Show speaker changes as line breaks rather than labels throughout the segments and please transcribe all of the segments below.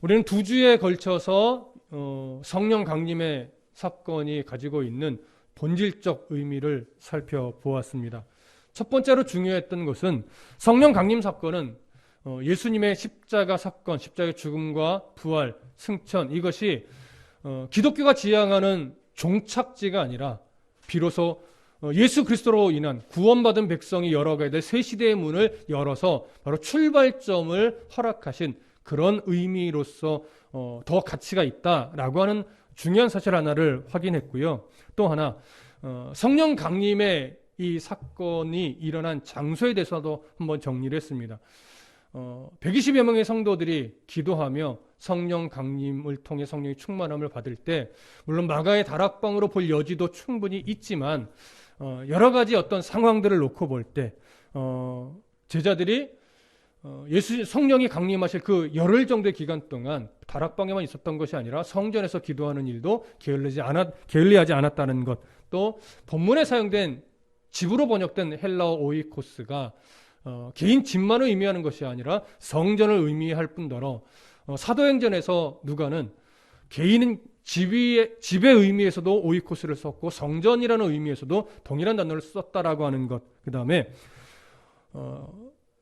우리는 두 주에 걸쳐서 성령 강림의 사건이 가지고 있는 본질적 의미를 살펴보았습니다. 첫 번째로 중요했던 것은 성령 강림 사건은 예수님의 십자가 사건, 십자가의 죽음과 부활, 승천, 이것이 기독교가 지향하는 종착지가 아니라 비로소 예수 그리스도로 인한 구원받은 백성이 열어가야 될 새 시대의 문을 열어서 바로 출발점을 허락하신 그런 의미로서 더 가치가 있다라고 하는 중요한 사실 하나를 확인했고요. 또 하나 성령 강림의 이 사건이 일어난 장소에 대해서도 한번 정리를 했습니다. 120여 명의 성도들이 기도하며 성령 강림을 통해 성령의 충만함을 받을 때 물론 마가의 다락방으로 볼 여지도 충분히 있지만 여러 가지 어떤 상황들을 놓고 볼 때 제자들이 예수 성령이 강림하실 그 열흘 정도의 기간 동안 다락방에만 있었던 것이 아니라 성전에서 기도하는 일도 게을리하지 않았다는 것, 또 본문에 사용된 집으로 번역된 헬라어 오이코스가 개인 집만을 의미하는 것이 아니라 성전을 의미할 뿐더러 사도행전에서 누가는 개인은 집의 의미에서도 오이코스를 썼고 성전이라는 의미에서도 동일한 단어를 썼다라고 하는 것. 그 다음에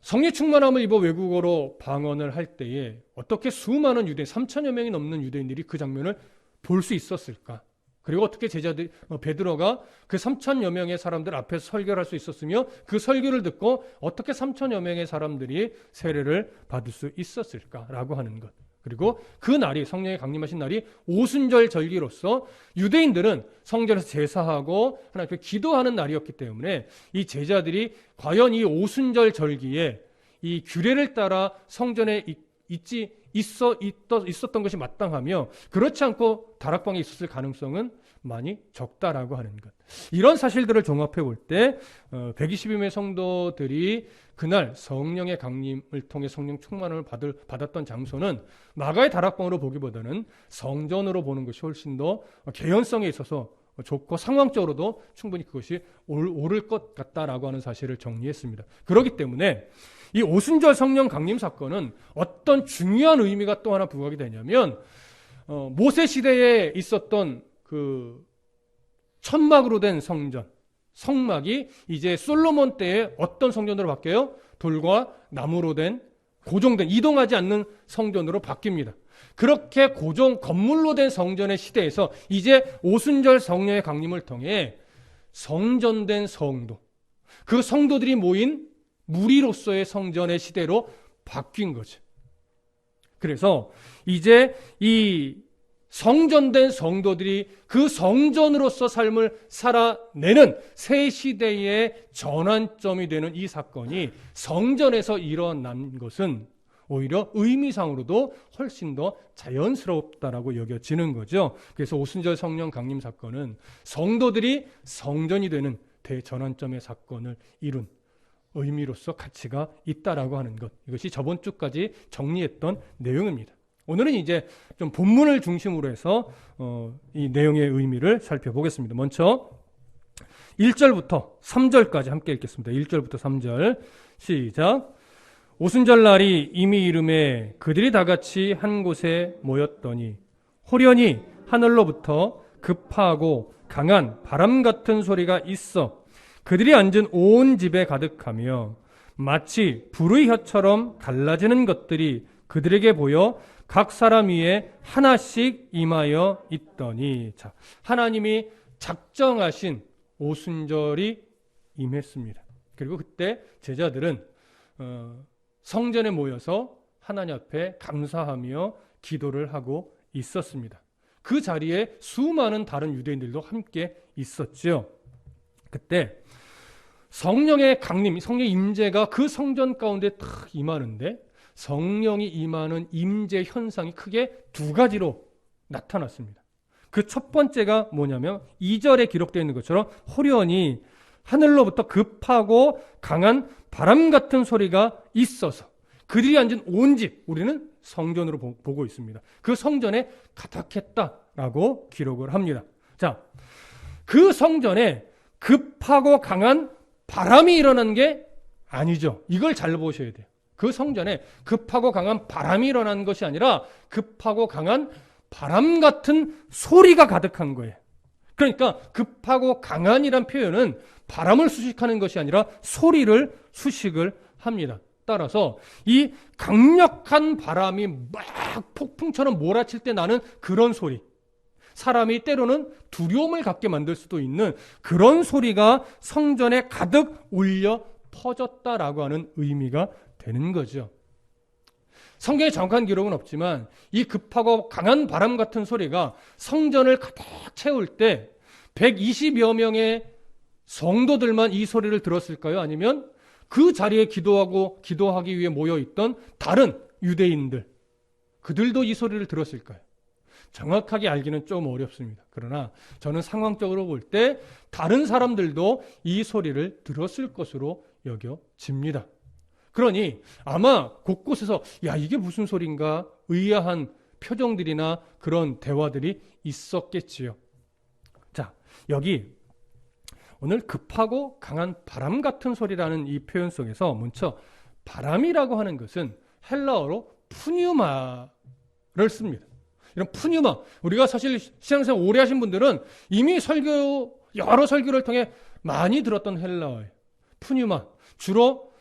성령 충만함을 입어 외국어로 방언을 할 때에 어떻게 수많은 유대인, 3천여 명이 넘는 유대인들이 그 장면을 볼 수 있었을까? 그리고 어떻게 제자들 베드로가 그 3천여 명의 사람들 앞에서 설교를 할 수 있었으며 그 설교를 듣고 어떻게 3천여 명의 사람들이 세례를 받을 수 있었을까라고 하는 것. 그리고 그 날이 성령이 강림하신 날이 오순절 절기로서 유대인들은 성전에서 제사하고 하나님께 기도하는 날이었기 때문에 이 제자들이 과연 이 오순절 절기에 이 규례를 따라 성전에 있었던 것이 마땅하며 그렇지 않고 다락방에 있었을 가능성은 많이 적다라고 하는 것. 이런 사실들을 종합해 볼 때 120명의 성도들이 그날 성령의 강림을 통해 성령 충만을 받았던 장소는 마가의 다락방으로 보기보다는 성전으로 보는 것이 훨씬 더 개연성에 있어서 좋고 상황적으로도 충분히 그것이 옳을 것 같다라고 하는 사실을 정리했습니다. 그렇기 때문에 이 오순절 성령 강림 사건은 어떤 중요한 의미가 또 하나 부각이 되냐면 모세 시대에 있었던 그 천막으로 된 성막이 이제 솔로몬 때에 어떤 성전으로 바뀌어요? 돌과 나무로 된 고정된 이동하지 않는 성전으로 바뀝니다. 그렇게 건물로 된 성전의 시대에서 이제 오순절 성령의 강림을 통해 성전된 성도, 그 성도들이 모인 무리로서의 성전의 시대로 바뀐 거죠. 그래서 이제 이 성전된 성도들이 그 성전으로서 삶을 살아내는 새 시대의 전환점이 되는 이 사건이 성전에서 일어난 것은 오히려 의미상으로도 훨씬 더 자연스럽다라고 여겨지는 거죠. 그래서 오순절 성령 강림 사건은 성도들이 성전이 되는 대전환점의 사건을 이룬 의미로서 가치가 있다라고 하는 것. 이것이 저번 주까지 정리했던 내용입니다. 오늘은 이제 좀 본문을 중심으로 해서 이 내용의 의미를 살펴보겠습니다. 먼저 1절부터 3절까지 함께 읽겠습니다. 1절부터 3절 시작. 오순절 날이 이미 이름에 그들이 다 같이 한 곳에 모였더니 호련히 하늘로부터 급하고 강한 바람 같은 소리가 있어 그들이 앉은 온 집에 가득하며 마치 불의 혀처럼 갈라지는 것들이 그들에게 보여 각 사람 위에 하나씩 임하여 있더니, 자, 하나님이 작정하신 오순절이 임했습니다. 그리고 그때 제자들은 성전에 모여서 하나님 앞에 감사하며 기도를 하고 있었습니다. 그 자리에 수많은 다른 유대인들도 함께 있었죠. 그때 성령의 강림, 성령의 임재가 그 성전 가운데 탁 임하는데 성령이 임하는 임재 현상이 크게 두 가지로 나타났습니다. 그 첫 번째가 뭐냐면 2절에 기록되어 있는 것처럼 호련히 하늘로부터 급하고 강한 바람 같은 소리가 있어서 그들이 앉은 온 집, 우리는 성전으로 보고 있습니다. 그 성전에 가득했다라고 기록을 합니다. 자, 그 성전에 급하고 강한 바람이 일어난 게 아니죠. 이걸 잘 보셔야 돼요. 그 성전에 급하고 강한 바람이 일어난 것이 아니라 급하고 강한 바람 같은 소리가 가득한 거예요. 그러니까 급하고 강한이란 표현은 바람을 수식하는 것이 아니라 소리를 수식을 합니다. 따라서 이 강력한 바람이 막 폭풍처럼 몰아칠 때 나는 그런 소리, 사람이 때로는 두려움을 갖게 만들 수도 있는 그런 소리가 성전에 가득 울려 퍼졌다라고 하는 의미가 되는 거죠. 성경에 정확한 기록은 없지만 이 급하고 강한 바람 같은 소리가 성전을 가득 채울 때 120여 명의 성도들만 이 소리를 들었을까요? 아니면 그 자리에 기도하기 위해 모여있던 다른 유대인들, 그들도 이 소리를 들었을까요? 정확하게 알기는 좀 어렵습니다. 그러나 저는 상황적으로 볼 때 다른 사람들도 이 소리를 들었을 것으로 여겨집니다. 그러니 아마 곳곳에서 야, 이게 무슨 소린가 의아한 표정들이나 그런 대화들이 있었겠지요. 자, 여기 오늘 급하고 강한 바람 같은 소리라는 이 표현 속에서 먼저 바람이라고 하는 것은 헬라어로 푸뉴마를 씁니다. 이런 푸뉴마, 우리가 사실 신앙생활 오래 하신 분들은 이미 여러 설교를 통해 많이 들었던 헬라어예요. 푸뉴마, 주로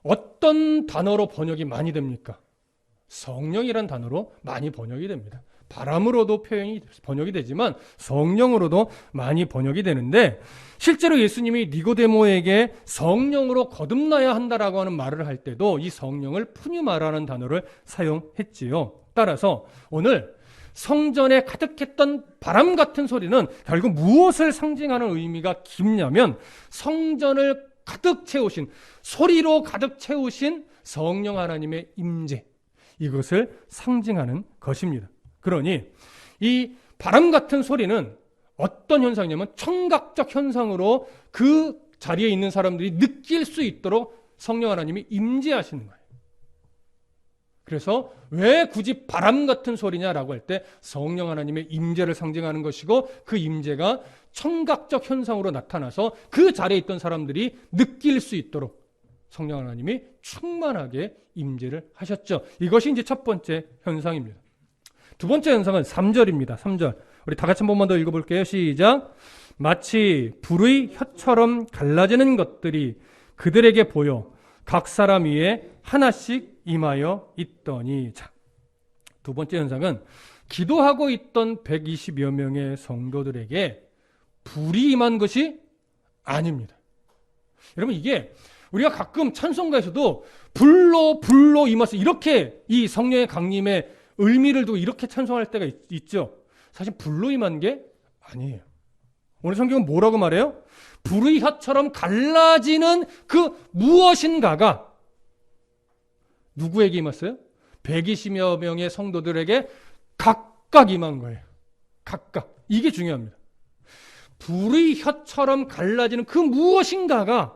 어떤 단어로 번역이 많이 됩니까? 성령이란 단어로 많이 번역이 됩니다. 바람으로도 번역이 되지만 성령으로도 많이 번역이 되는데, 실제로 예수님이 니고데모에게 성령으로 거듭나야 한다라고 하는 말을 할 때도 이 성령을 푸뉴마라는 단어를 사용했지요. 따라서 오늘 성전에 가득했던 바람 같은 소리는 결국 무엇을 상징하는 의미가 깊냐면 성전을 가득 채우신, 소리로 가득 채우신 성령 하나님의 임재, 이것을 상징하는 것입니다. 그러니 이 바람 같은 소리는 어떤 현상이냐면 청각적 현상으로 그 자리에 있는 사람들이 느낄 수 있도록 성령 하나님이 임재하시는 거예요. 그래서 왜 굳이 바람 같은 소리냐라고 할 때 성령 하나님의 임재를 상징하는 것이고, 그 임재가 청각적 현상으로 나타나서 그 자리에 있던 사람들이 느낄 수 있도록 성령 하나님이 충만하게 임재를 하셨죠. 이것이 이제 첫 번째 현상입니다. 두 번째 현상은 3절입니다. 3절. 우리 다 같이 한 번만 더 읽어볼게요. 시작. 마치 불의 혀처럼 갈라지는 것들이 그들에게 보여 각 사람 위에 하나씩 임하여 있더니. 자, 두 번째 현상은 기도하고 있던 120여 명의 성도들에게 불이 임한 것이 아닙니다. 여러분, 이게 우리가 가끔 찬송가에서도 불로 임하서 이렇게 이 성령의 강림의 의미를 두고 이렇게 찬송할 때가 있죠. 사실 불로 임한 게 아니에요. 오늘 성경은 뭐라고 말해요? 불의 혀처럼 갈라지는 그 무엇인가가 누구에게 임했어요? 120여 명의 성도들에게 각각 임한 거예요. 각각. 이게 중요합니다. 불의 혀처럼 갈라지는 그 무엇인가가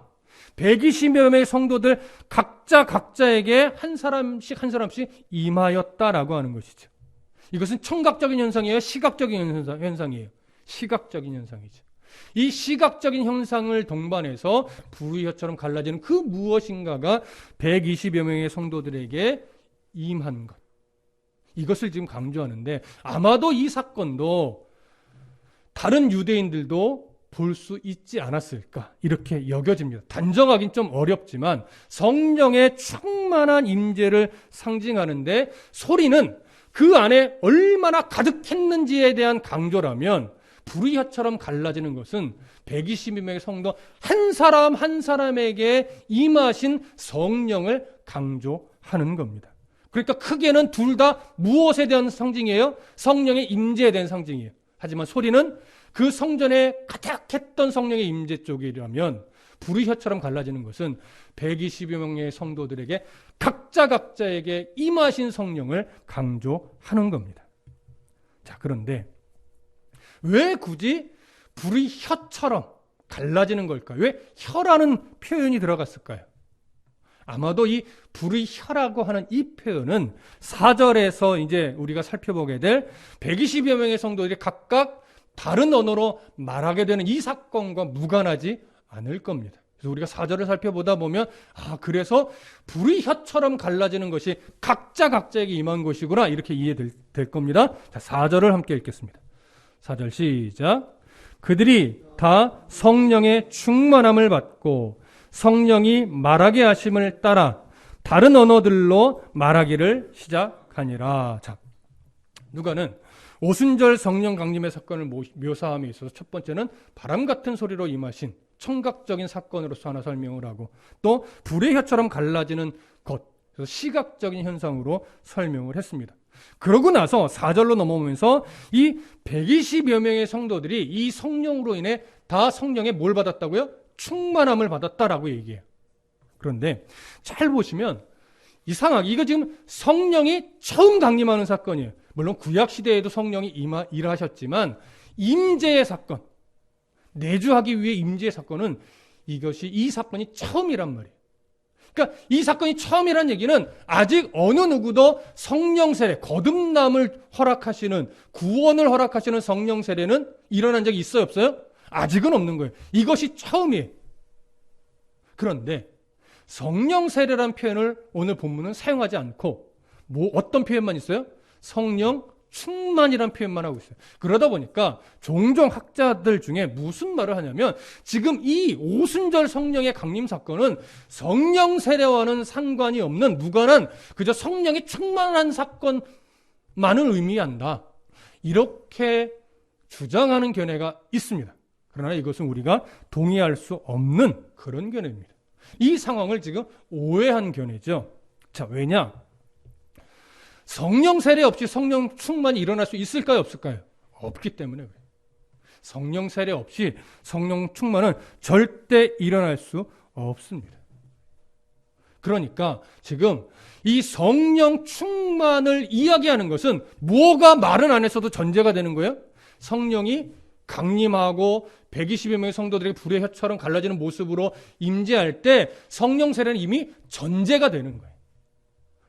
120여 명의 성도들 각자에게 한 사람씩 임하였다라고 하는 것이죠. 이것은 청각적인 현상이에요? 시각적인 현상이에요? 시각적인 현상이죠. 이 시각적인 현상을 동반해서 불의 혀처럼 갈라지는 그 무엇인가가 120여 명의 성도들에게 임한 것. 이것을 지금 강조하는데, 아마도 이 사건도 다른 유대인들도 볼 수 있지 않았을까, 이렇게 여겨집니다. 단정하긴 좀 어렵지만 성령의 충만한 임재를 상징하는데, 소리는 그 안에 얼마나 가득했는지에 대한 강조라면, 불의 혀처럼 갈라지는 것은 120명의 성도 한 사람 한 사람에게 임하신 성령을 강조하는 겁니다. 그러니까 크게는 둘 다 무엇에 대한 상징이에요? 성령의 임재에 대한 상징이에요. 하지만 소리는 그 성전에 가득했던 성령의 임재 쪽이라면, 불의 혀처럼 갈라지는 것은 120여 명의 성도들에게 각자에게 임하신 성령을 강조하는 겁니다. 자, 그런데 왜 굳이 불의 혀처럼 갈라지는 걸까요? 왜 혀라는 표현이 들어갔을까요? 아마도 이 불의 혀라고 하는 이 표현은 4절에서 이제 우리가 살펴보게 될 120여 명의 성도들이 각각 다른 언어로 말하게 되는 이 사건과 무관하지 않을 겁니다. 그래서 우리가 4절을 살펴보다 보면 그래서 불의 혀처럼 갈라지는 것이 각자에게 임한 것이구나 이렇게 이해될 겁니다. 자, 4절을 함께 읽겠습니다. 4절 시작. 그들이 다 성령의 충만함을 받고 성령이 말하게 하심을 따라 다른 언어들로 말하기를 시작하니라. 자, 누가는 오순절 성령 강림의 사건을 묘사함에 있어서 첫 번째는 바람 같은 소리로 임하신 청각적인 사건으로서 하나 설명을 하고, 또 불의 혀처럼 갈라지는 것, 그래서 시각적인 현상으로 설명을 했습니다. 그러고 나서 4절로 넘어오면서 이 120여 명의 성도들이 이 성령으로 인해 다 성령에 뭘 받았다고요? 충만함을 받았다라고 얘기해요. 그런데 잘 보시면 이상하게 이거 지금 성령이 처음 강림하는 사건이에요. 물론 구약 시대에도 성령이 일하셨지만 임재의 사건, 내주하기 위해 임재의 사건은 이 사건이 처음이란 말이에요. 그러니까 이 사건이 처음이란 얘기는 아직 어느 누구도 성령 세례, 거듭남을 허락하시는, 구원을 허락하시는 성령 세례는 일어난 적이 있어요, 없어요? 아직은 없는 거예요. 이것이 처음이에요. 그런데 성령 세례라는 표현을 오늘 본문은 사용하지 않고 어떤 표현만 있어요? 성령 충만이라는 표현만 하고 있어요. 그러다 보니까 종종 학자들 중에 무슨 말을 하냐면 지금 이 오순절 성령의 강림 사건은 성령 세례와는 상관이 없는 무관한 그저 성령이 충만한 사건만을 의미한다. 이렇게 주장하는 견해가 있습니다. 그러나 이것은 우리가 동의할 수 없는 그런 견해입니다. 이 상황을 지금 오해한 견해죠. 자, 왜냐? 성령 세례 없이 성령 충만이 일어날 수 있을까요? 없을까요? 없기 때문에 그래요. 성령 세례 없이 성령 충만은 절대 일어날 수 없습니다. 그러니까 지금 이 성령 충만을 이야기하는 것은 뭐가 말은 안 했어도 전제가 되는 거예요? 성령이 강림하고 120여 명의 성도들에게 불의 혀처럼 갈라지는 모습으로 임재할 때 성령 세례는 이미 전제가 되는 거예요.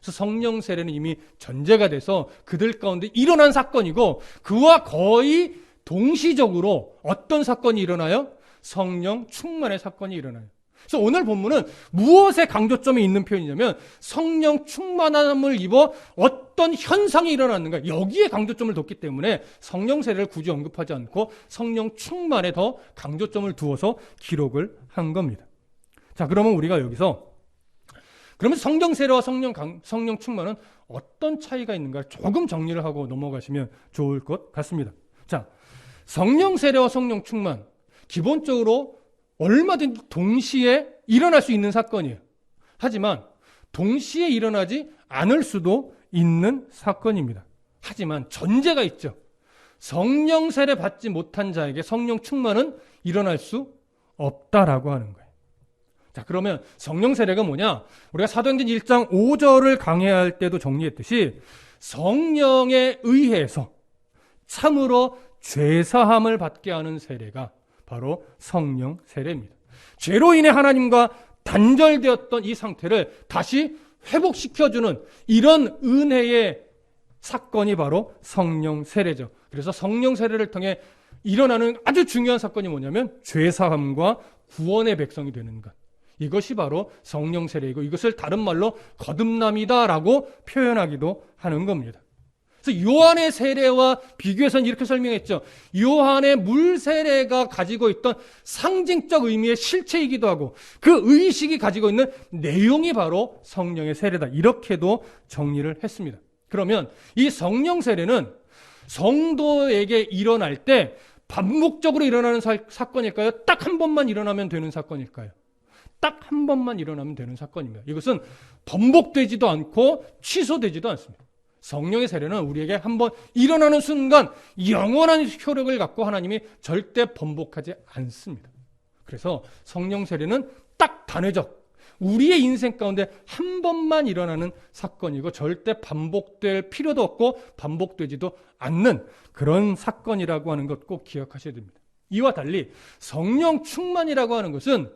그래서 성령 세례는 이미 전제가 돼서 그들 가운데 일어난 사건이고 그와 거의 동시적으로 어떤 사건이 일어나요? 성령 충만의 사건이 일어나요. 그래서 오늘 본문은 무엇에 강조점이 있는 표현이냐면 성령 충만함을 입어 어떤 현상이 일어났는가 여기에 강조점을 뒀기 때문에 성령 세례를 굳이 언급하지 않고 성령 충만에 더 강조점을 두어서 기록을 한 겁니다. 자, 그러면 우리가 여기서 그러면 성령 세례와 성령 충만은 어떤 차이가 있는가 조금 정리를 하고 넘어가시면 좋을 것 같습니다. 자, 성령 세례와 성령 충만 기본적으로 얼마든지 동시에 일어날 수 있는 사건이에요. 하지만 동시에 일어나지 않을 수도 있는 사건입니다. 하지만 전제가 있죠. 성령 세례 받지 못한 자에게 성령 충만은 일어날 수 없다라고 하는 거예요. 자, 그러면 성령 세례가 뭐냐? 우리가 사도행전 1장 5절을 강해할 때도 정리했듯이 성령에 의해서 참으로 죄사함을 받게 하는 세례가 바로 성령 세례입니다. 죄로 인해 하나님과 단절되었던 이 상태를 다시 회복시켜주는 이런 은혜의 사건이 바로 성령 세례죠. 그래서 성령 세례를 통해 일어나는 아주 중요한 사건이 뭐냐면 죄사함과 구원의 백성이 되는 것. 이것이 바로 성령 세례이고 이것을 다른 말로 거듭남이다라고 표현하기도 하는 겁니다. 그래서 요한의 세례와 비교해서는 이렇게 설명했죠. 요한의 물 세례가 가지고 있던 상징적 의미의 실체이기도 하고 그 의식이 가지고 있는 내용이 바로 성령의 세례다. 이렇게도 정리를 했습니다. 그러면 이 성령 세례는 성도에게 일어날 때 반복적으로 일어나는 사건일까요? 딱 한 번만 일어나면 되는 사건일까요? 딱 한 번만 일어나면 되는 사건입니다. 이것은 번복되지도 않고 취소되지도 않습니다. 성령의 세례는 우리에게 한번 일어나는 순간 영원한 효력을 갖고 하나님이 절대 번복하지 않습니다. 그래서 성령 세례는 딱 단회적, 우리의 인생 가운데 한 번만 일어나는 사건이고 절대 반복될 필요도 없고 반복되지도 않는 그런 사건이라고 하는 것 꼭 기억하셔야 됩니다. 이와 달리 성령 충만이라고 하는 것은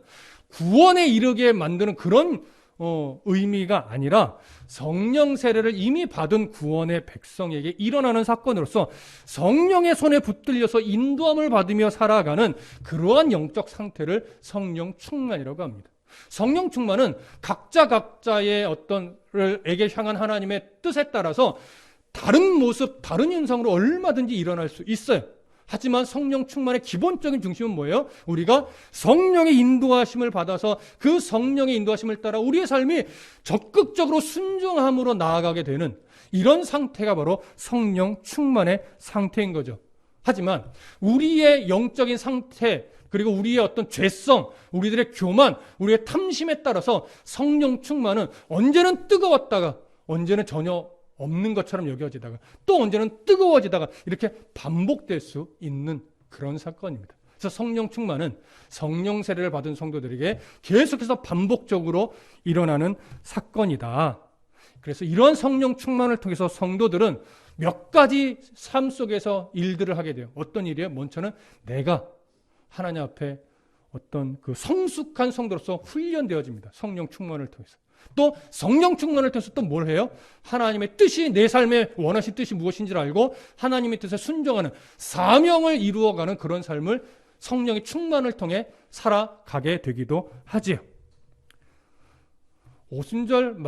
구원에 이르게 만드는 그런 의미가 아니라 성령 세례를 이미 받은 구원의 백성에게 일어나는 사건으로서 성령의 손에 붙들려서 인도함을 받으며 살아가는 그러한 영적 상태를 성령 충만이라고 합니다. 성령 충만은 각자의 에게 향한 하나님의 뜻에 따라서 다른 모습, 다른 현상으로 얼마든지 일어날 수 있어요. 하지만 성령 충만의 기본적인 중심은 뭐예요? 우리가 성령의 인도하심을 받아서 그 성령의 인도하심을 따라 우리의 삶이 적극적으로 순종함으로 나아가게 되는 이런 상태가 바로 성령 충만의 상태인 거죠. 하지만 우리의 영적인 상태, 그리고 우리의 어떤 죄성, 우리들의 교만, 우리의 탐심에 따라서 성령 충만은 언제는 뜨거웠다가 언제는 전혀 없는 것처럼 여겨지다가 또 언제는 뜨거워지다가 이렇게 반복될 수 있는 그런 사건입니다. 그래서 성령 충만은 성령 세례를 받은 성도들에게 계속해서 반복적으로 일어나는 사건이다. 그래서 이런 성령 충만을 통해서 성도들은 몇 가지 삶 속에서 일들을 하게 돼요. 어떤 일이에요? 먼저는 내가 하나님 앞에 어떤 그 성숙한 성도로서 훈련되어집니다. 성령 충만을 통해서. 또 성령 충만을 통해서 또 뭘 해요? 하나님의 뜻이, 내 삶에 원하신 뜻이 무엇인지를 알고 하나님의 뜻에 순종하는 사명을 이루어가는 그런 삶을 성령의 충만을 통해 살아가게 되기도 하지요. 오순절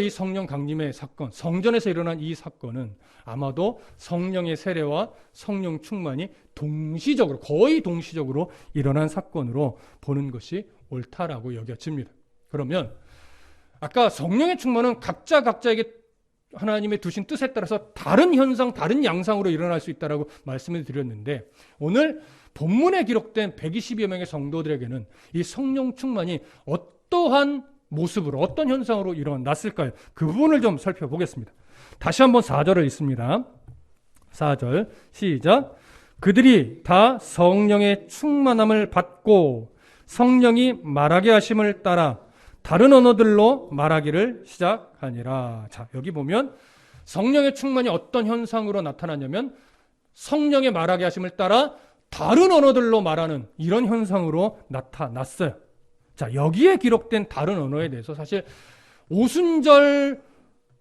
이 성령 강림의 사건, 성전에서 일어난 이 사건은 아마도 성령의 세례와 성령 충만이 거의 동시적으로 일어난 사건으로 보는 것이 옳다라고 여겨집니다. 그러면 아까 성령의 충만은 각자에게 하나님의 두신 뜻에 따라서 다른 현상, 다른 양상으로 일어날 수 있다라고 말씀을 드렸는데 오늘 본문에 기록된 120여 명의 성도들에게는 이 성령 충만이 어떠한 모습으로, 어떤 현상으로 일어났을까요? 그 부분을 좀 살펴보겠습니다. 다시 한번 4절을 읽습니다. 4절 시작. 그들이 다 성령의 충만함을 받고 성령이 말하게 하심을 따라 다른 언어들로 말하기를 시작하니라. 자, 여기 보면 성령의 충만이 어떤 현상으로 나타나냐면 성령의 말하게 하심을 따라 다른 언어들로 말하는 이런 현상으로 나타났어요. 자, 여기에 기록된 다른 언어에 대해서 사실 오순절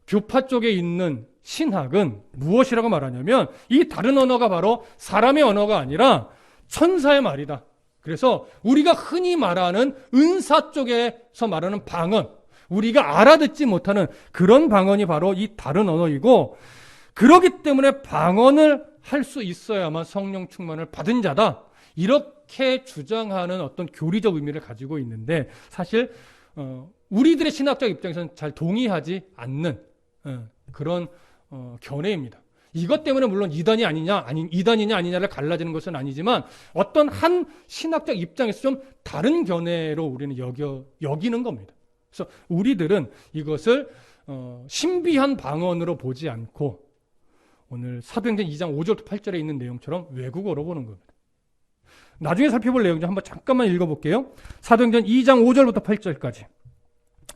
교파 쪽에 있는 신학은 무엇이라고 말하냐면 이 다른 언어가 바로 사람의 언어가 아니라 천사의 말이다. 그래서 우리가 흔히 말하는 은사 쪽에서 말하는 방언, 우리가 알아듣지 못하는 그런 방언이 바로 이 다른 언어이고, 그렇기 때문에 방언을 할 수 있어야만 성령 충만을 받은 자다. 이렇게 주장하는 어떤 교리적 의미를 가지고 있는데 사실 우리들의 신학적 입장에서는 잘 동의하지 않는 그런 견해입니다. 이것 때문에 물론 이단이냐 아니냐를 갈라지는 것은 아니지만 어떤 한 신학적 입장에서 좀 다른 견해로 우리는 여기는 겁니다. 그래서 우리들은 이것을 신비한 방언으로 보지 않고 오늘 사도행전 2장 5절부터 8절에 있는 내용처럼 외국어로 보는 겁니다. 나중에 살펴볼 내용 좀 한번 잠깐만 읽어볼게요. 사도행전 2장 5절부터 8절까지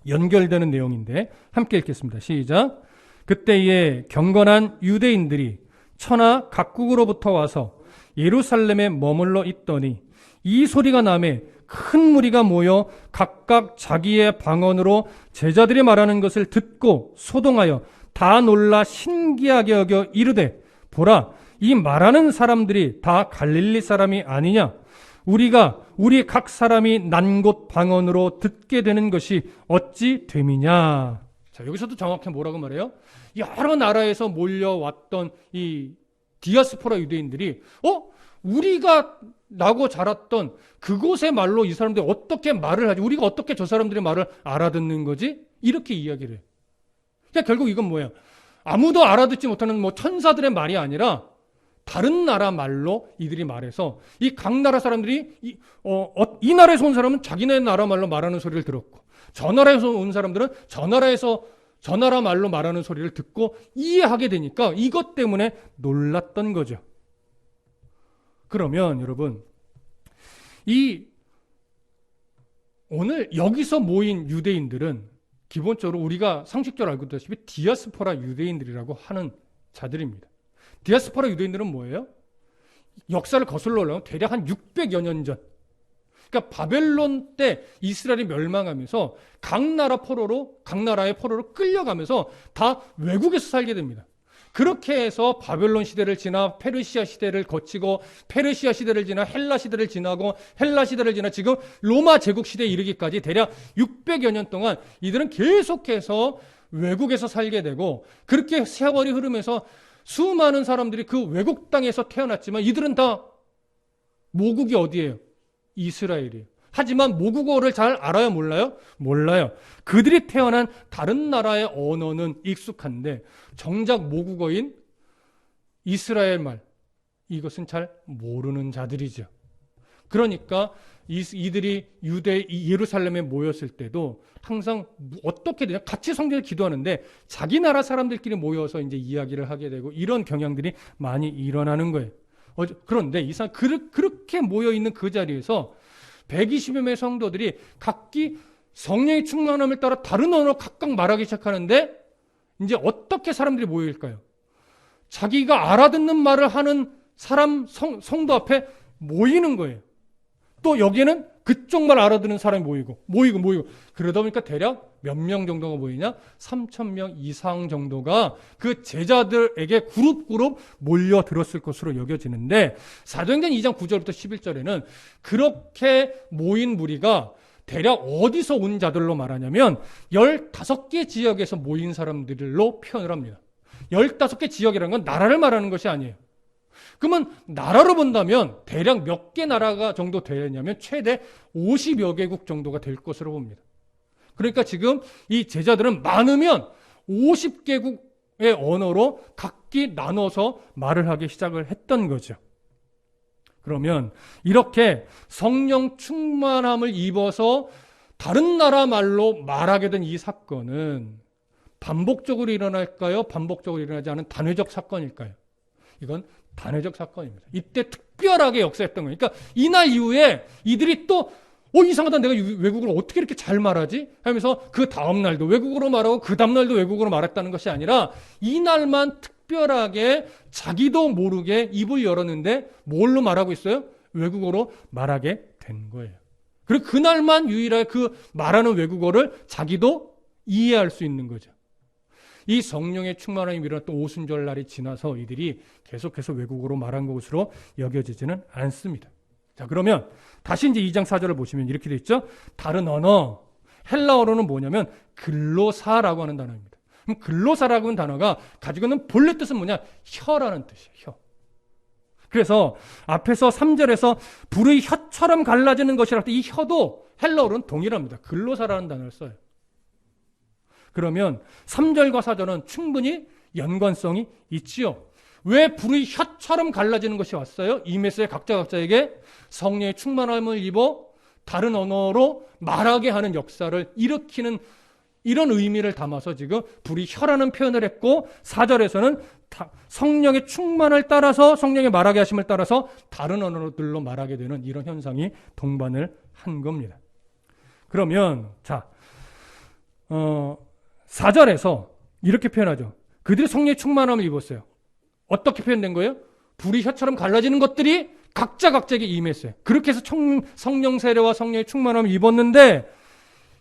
연결되는 내용인데 함께 읽겠습니다. 시작. 그때에 경건한 유대인들이 천하 각국으로부터 와서 예루살렘에 머물러 있더니 이 소리가 나매 큰 무리가 모여 각각 자기의 방언으로 제자들이 말하는 것을 듣고 소동하여 다 놀라 신기하게 여겨 이르되 보라 이 말하는 사람들이 다 갈릴리 사람이 아니냐? 우리가 우리 각 사람이 난 곳 방언으로 듣게 되는 것이 어찌 됨이냐? 자, 여기서도 정확히 뭐라고 말해요? 여러 나라에서 몰려왔던 이 디아스포라 유대인들이 우리가 나고 자랐던 그곳의 말로 이 사람들이 어떻게 말을 하지? 우리가 어떻게 저 사람들의 말을 알아듣는 거지? 이렇게 이야기를 해요. 그러니까 결국 이건 뭐예요? 아무도 알아듣지 못하는 천사들의 말이 아니라 다른 나라 말로 이들이 말해서 이 각 나라 사람들이 이 나라에서 온 사람은 자기네 나라 말로 말하는 소리를 들었고 저 나라에서 온 사람들은 저 나라 말로 말하는 소리를 듣고 이해하게 되니까 이것 때문에 놀랐던 거죠. 그러면 여러분 오늘 여기서 모인 유대인들은 기본적으로 우리가 상식적으로 알고 있다시피 디아스포라 유대인들이라고 하는 자들입니다. 디아스포라 유대인들은 뭐예요? 역사를 거슬러 올라오면 대략 한 600여 년 전, 그러니까 바벨론 때 이스라엘이 멸망하면서 각 나라의 포로로 끌려가면서 다 외국에서 살게 됩니다. 그렇게 해서 바벨론 시대를 지나 페르시아 시대를 거치고 페르시아 시대를 지나 헬라 시대를 지나고 헬라 시대를 지나 지금 로마 제국 시대에 이르기까지 대략 600여 년 동안 이들은 계속해서 외국에서 살게 되고, 그렇게 세월이 흐르면서 수많은 사람들이 그 외국 땅에서 태어났지만 이들은 다 모국이 어디예요? 이스라엘이에요. 하지만 모국어를 잘 알아요? 몰라요? 몰라요. 그들이 태어난 다른 나라의 언어는 익숙한데 정작 모국어인 이스라엘 말, 이것은 잘 모르는 자들이죠. 그러니까 이들이 예루살렘에 모였을 때도 항상 어떻게 되냐, 같이 성경을 기도하는데 자기 나라 사람들끼리 모여서 이제 이야기를 하게 되고 이런 경향들이 많이 일어나는 거예요. 그런데 그렇게 모여 있는 그 자리에서 120여 명의 성도들이 각기 성령의 충만함을 따라 다른 언어로 각각 말하기 시작하는데 이제 어떻게 사람들이 모일까요? 자기가 알아듣는 말을 하는 성도 앞에 모이는 거예요. 또 여기에는 그쪽 말 알아듣는 사람이 모이고 그러다 보니까 대략 몇 명 정도가 모이냐? 3,000명 이상 정도가 그 제자들에게 그룹 몰려들었을 것으로 여겨지는데, 사도행전 2장 9절부터 11절에는 그렇게 모인 무리가 대략 어디서 온 자들로 말하냐면 15개 지역에서 모인 사람들로 표현을 합니다. 15개 지역이라는 건 나라를 말하는 것이 아니에요. 그러면 나라로 본다면 대략 몇 개 나라가 정도 되냐면 최대 50여 개국 정도가 될 것으로 봅니다. 그러니까 지금 이 제자들은 많으면 50개국의 언어로 각기 나눠서 말을 하기 시작을 했던 거죠. 그러면 이렇게 성령 충만함을 입어서 다른 나라 말로 말하게 된 이 사건은 반복적으로 일어날까요? 반복적으로 일어나지 않은 단회적 사건일까요? 이건 단회적 사건입니다. 이때 특별하게 역사했던 거예요. 그러니까 이날 이후에 이들이 또 이상하다, 내가 외국어를 어떻게 이렇게 잘 말하지? 하면서 그 다음 날도 외국어로 말하고 그 다음 날도 외국어로 말했다는 것이 아니라 이날만 특별하게 자기도 모르게 입을 열었는데 뭘로 말하고 있어요? 외국어로 말하게 된 거예요. 그리고 그날만 유일하게 그 말하는 외국어를 자기도 이해할 수 있는 거죠. 이 성령의 충만함이 일어났던 오순절날이 지나서 이들이 계속해서 외국어로 말한 것으로 여겨지지는 않습니다. 자, 그러면 다시 이제 2장 4절을 보시면 이렇게 되어 있죠. 다른 언어, 헬라어로는 뭐냐면 글로사라고 하는 단어입니다. 그럼 글로사라고 하는 단어가 가지고 있는 본래 뜻은 뭐냐? 혀라는 뜻이에요. 혀. 그래서 앞에서 3절에서 불의 혀처럼 갈라지는 것이라 할 때 이 혀도 헬라어로는 동일합니다. 글로사라는 단어를 써요. 그러면 3절과 4절은 충분히 연관성이 있지요. 왜 불의 혀처럼 갈라지는 것이 왔어요? 이 메시지에 각자에게 성령의 충만함을 입어 다른 언어로 말하게 하는 역사를 일으키는 이런 의미를 담아서 지금 불의 혀라는 표현을 했고, 4절에서는 성령의 충만을 따라서, 성령의 말하게 하심을 따라서 다른 언어들로 말하게 되는 이런 현상이 동반을 한 겁니다. 그러면 4절에서 이렇게 표현하죠. 그들이 성령의 충만함을 입었어요. 어떻게 표현된 거예요? 불이 혀처럼 갈라지는 것들이 각자에게 임했어요. 그렇게 해서 성령 세례와 성령의 충만함을 입었는데,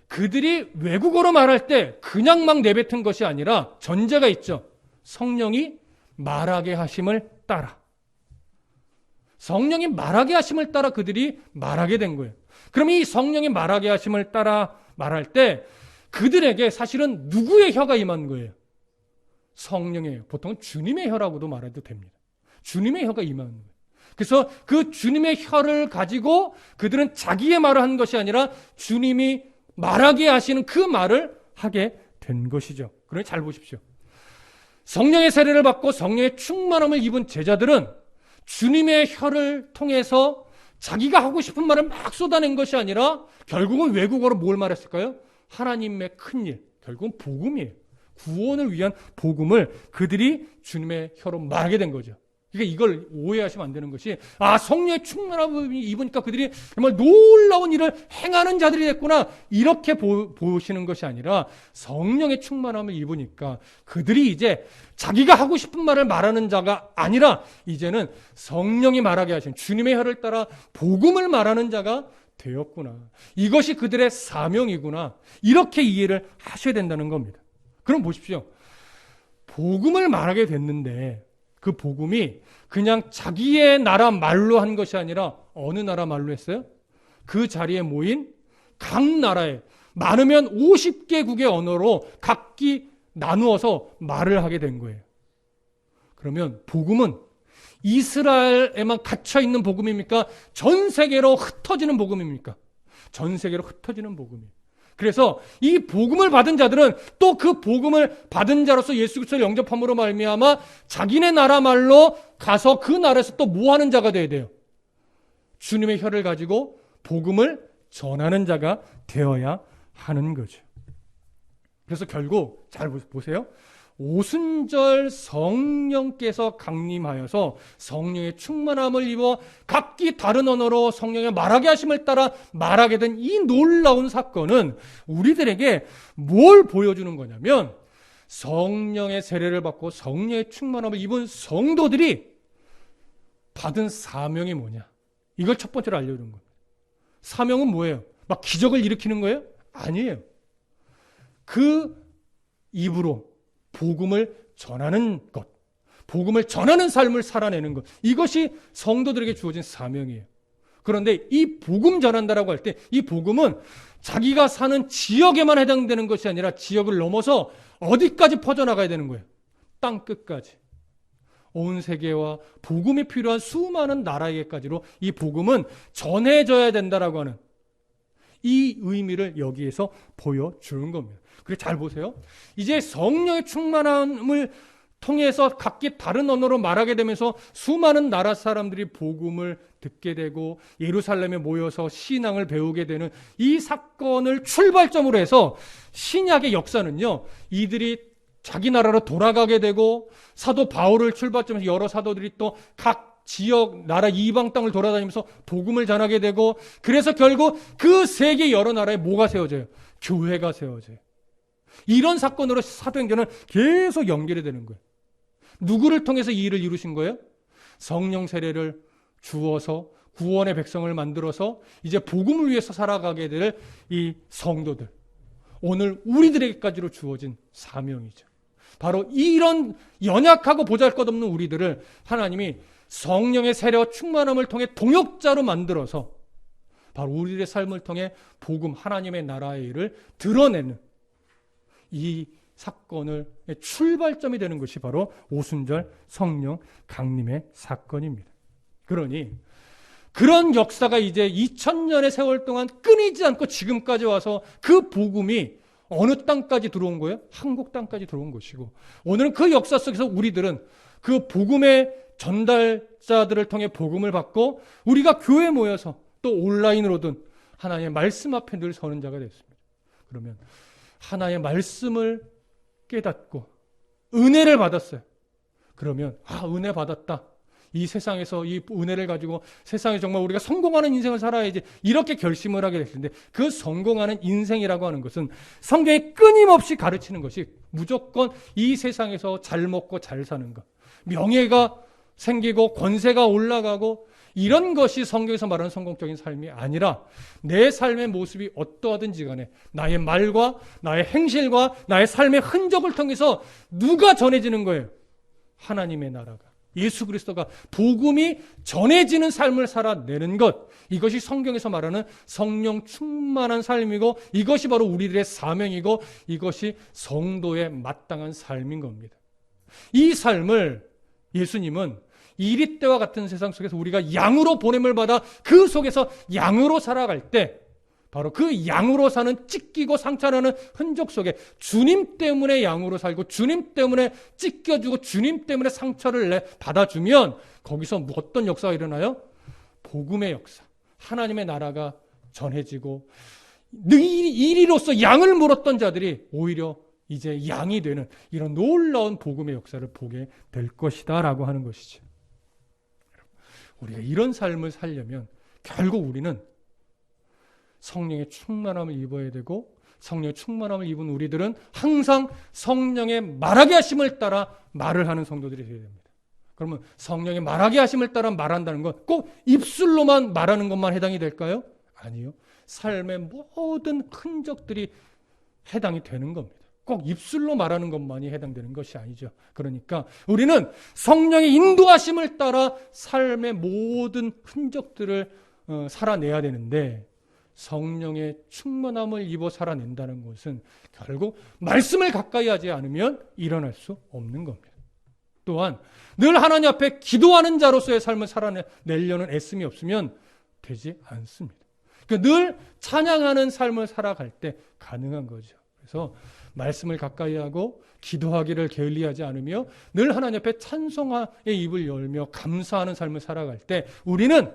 그들이 외국어로 말할 때 그냥 막 내뱉은 것이 아니라 전제가 있죠. 성령이 말하게 하심을 따라. 성령이 말하게 하심을 따라 그들이 말하게 된 거예요. 그럼 이 성령이 말하게 하심을 따라 말할 때 그들에게 사실은 누구의 혀가 임한 거예요? 성령이에요. 보통은 주님의 혀라고도 말해도 됩니다. 주님의 혀가 임하는 거예요. 그래서 그 주님의 혀를 가지고 그들은 자기의 말을 한 것이 아니라 주님이 말하게 하시는 그 말을 하게 된 것이죠. 그러니 잘 보십시오. 성령의 세례를 받고 성령의 충만함을 입은 제자들은 주님의 혀를 통해서 자기가 하고 싶은 말을 막 쏟아낸 것이 아니라 결국은 외국어로 뭘 말했을까요? 하나님의 큰 일, 결국은 복음이에요. 구원을 위한 복음을 그들이 주님의 혀로 말하게 된 거죠. 그러니까 이걸 오해하시면 안 되는 것이, 성령의 충만함을 입으니까 그들이 정말 놀라운 일을 행하는 자들이 됐구나, 이렇게 보시는 것이 아니라 성령의 충만함을 입으니까 그들이 이제 자기가 하고 싶은 말을 말하는 자가 아니라 이제는 성령이 말하게 하신 주님의 혀를 따라 복음을 말하는 자가 되었구나. 이것이 그들의 사명이구나. 이렇게 이해를 하셔야 된다는 겁니다. 그럼 보십시오. 복음을 말하게 됐는데 그 복음이 그냥 자기의 나라 말로 한 것이 아니라 어느 나라 말로 했어요? 그 자리에 모인 각 나라에 많으면 50개국의 언어로 각기 나누어서 말을 하게 된 거예요. 그러면 복음은 이스라엘에만 갇혀 있는 복음입니까? 전 세계로 흩어지는 복음입니까? 전 세계로 흩어지는 복음이에요. 그래서 이 복음을 받은 자들은 또 그 복음을 받은 자로서 예수 그리스도를 영접함으로 말미암아 자기네 나라 말로 가서 그 나라에서 또 뭐 하는 자가 돼야 돼요? 주님의 혀를 가지고 복음을 전하는 자가 되어야 하는 거죠. 그래서 결국 잘 보세요. 오순절 성령께서 강림하여서 성령의 충만함을 입어 각기 다른 언어로 성령의 말하게 하심을 따라 말하게 된 이 놀라운 사건은 우리들에게 뭘 보여주는 거냐면 성령의 세례를 받고 성령의 충만함을 입은 성도들이 받은 사명이 뭐냐. 이걸 첫 번째로 알려주는 겁니다. 사명은 뭐예요? 막 기적을 일으키는 거예요? 아니에요. 그 입으로 복음을 전하는 것, 복음을 전하는 삶을 살아내는 것, 이것이 성도들에게 주어진 사명이에요. 그런데 이 복음 전한다라고 할 때 이 복음은 자기가 사는 지역에만 해당되는 것이 아니라 지역을 넘어서 어디까지 퍼져나가야 되는 거예요? 땅 끝까지. 온 세계와 복음이 필요한 수많은 나라에게까지로 이 복음은 전해져야 된다라고 하는 이 의미를 여기에서 보여주는 겁니다. 그래서 잘 보세요. 이제 성령의 충만함을 통해서 각기 다른 언어로 말하게 되면서 수많은 나라 사람들이 복음을 듣게 되고 예루살렘에 모여서 신앙을 배우게 되는 이 사건을 출발점으로 해서 신약의 역사는요, 이들이 자기 나라로 돌아가게 되고 사도 바울을 출발점에서 여러 사도들이 또 각 지역, 나라, 이방 땅을 돌아다니면서 복음을 전하게 되고 그래서 결국 그 세계 여러 나라에 뭐가 세워져요? 교회가 세워져요. 이런 사건으로 사도행전은 계속 연결이 되는 거예요. 누구를 통해서 이 일을 이루신 거예요? 성령 세례를 주어서 구원의 백성을 만들어서 이제 복음을 위해서 살아가게 될 이 성도들. 오늘 우리들에게까지로 주어진 사명이죠. 바로 이런 연약하고 보잘것없는 우리들을 하나님이 성령의 세례와 충만함을 통해 동역자로 만들어서 바로 우리들의 삶을 통해 복음 하나님의 나라의 일을 드러내는 이 사건의 출발점이 되는 것이 바로 오순절 성령 강림의 사건입니다. 그러니 그런 역사가 이제 2000년의 세월 동안 끊이지 않고 지금까지 와서 그 복음이 어느 땅까지 들어온 거예요? 한국 땅까지 들어온 것이고 오늘은 그 역사 속에서 우리들은 그 복음의 전달자들을 통해 복음을 받고 우리가 교회에 모여서 또 온라인으로든 하나님의 말씀 앞에 늘 서는 자가 됐습니다. 그러면 하나의 말씀을 깨닫고 은혜를 받았어요. 그러면 은혜 받았다. 이 세상에서 이 은혜를 가지고 세상에 정말 우리가 성공하는 인생을 살아야지 이렇게 결심을 하게 됐는데 그 성공하는 인생이라고 하는 것은 성경이 끊임없이 가르치는 것이 무조건 이 세상에서 잘 먹고 잘 사는 것, 명예가 생기고 권세가 올라가고 이런 것이 성경에서 말하는 성공적인 삶이 아니라 내 삶의 모습이 어떠하든지 간에 나의 말과 나의 행실과 나의 삶의 흔적을 통해서 누가 전해지는 거예요? 하나님의 나라가. 예수 그리스도가 복음이 전해지는 삶을 살아내는 것. 이것이 성경에서 말하는 성령 충만한 삶이고 이것이 바로 우리들의 사명이고 이것이 성도의 마땅한 삶인 겁니다. 이 삶을 예수님은 이리 때와 같은 세상 속에서 우리가 양으로 보냄을 받아 그 속에서 양으로 살아갈 때 바로 그 양으로 사는 찢기고 상처나는 흔적 속에 주님 때문에 양으로 살고 주님 때문에 찢겨주고 주님 때문에 상처를 받아주면 거기서 어떤 역사가 일어나요? 복음의 역사. 하나님의 나라가 전해지고 이리로서 양을 물었던 자들이 오히려 이제 양이 되는 이런 놀라운 복음의 역사를 보게 될 것이다 라고 하는 것이죠. 우리가 이런 삶을 살려면 결국 우리는 성령의 충만함을 입어야 되고 성령의 충만함을 입은 우리들은 항상 성령의 말하게 하심을 따라 말을 하는 성도들이 되어야 됩니다. 그러면 성령의 말하게 하심을 따라 말한다는 건 꼭 입술로만 말하는 것만 해당이 될까요? 아니요. 삶의 모든 흔적들이 해당이 되는 겁니다. 꼭 입술로 말하는 것만이 해당되는 것이 아니죠. 그러니까 우리는 성령의 인도하심을 따라 삶의 모든 흔적들을 살아내야 되는데, 성령의 충만함을 입어 살아낸다는 것은 결국 말씀을 가까이 하지 않으면 일어날 수 없는 겁니다. 또한 늘 하나님 앞에 기도하는 자로서의 삶을 살아내려는 애씀이 없으면 되지 않습니다. 그러니까 늘 찬양하는 삶을 살아갈 때 가능한 거죠. 그래서 말씀을 가까이 하고 기도하기를 게을리하지 않으며 늘 하나님 앞에 찬송의 입을 열며 감사하는 삶을 살아갈 때 우리는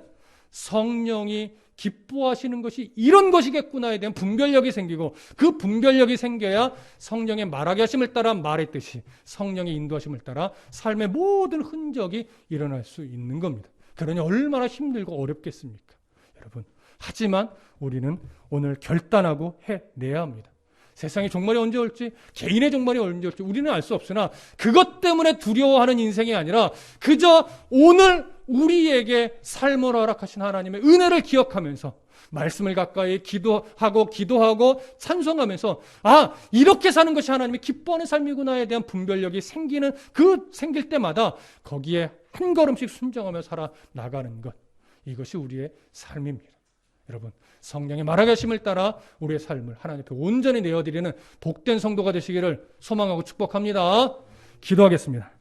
성령이 기뻐하시는 것이 이런 것이겠구나에 대한 분별력이 생기고, 그 분별력이 생겨야 성령의 말하게 하심을 따라 말했듯이 성령의 인도하심을 따라 삶의 모든 흔적이 일어날 수 있는 겁니다. 그러니 얼마나 힘들고 어렵겠습니까, 여러분. 하지만 우리는 오늘 결단하고 해내야 합니다. 세상의 종말이 언제 올지, 개인의 종말이 언제 올지 우리는 알 수 없으나 그것 때문에 두려워하는 인생이 아니라 그저 오늘 우리에게 삶을 허락하신 하나님의 은혜를 기억하면서 말씀을 가까이 기도하고 찬송하면서 이렇게 사는 것이 하나님이 기뻐하는 삶이구나에 대한 분별력이 생길 때마다 거기에 한 걸음씩 순종하며 살아나가는 것, 이것이 우리의 삶입니다. 여러분, 성령의 말하게 하심을 따라 우리의 삶을 하나님 앞에 온전히 내어드리는 복된 성도가 되시기를 소망하고 축복합니다. 기도하겠습니다.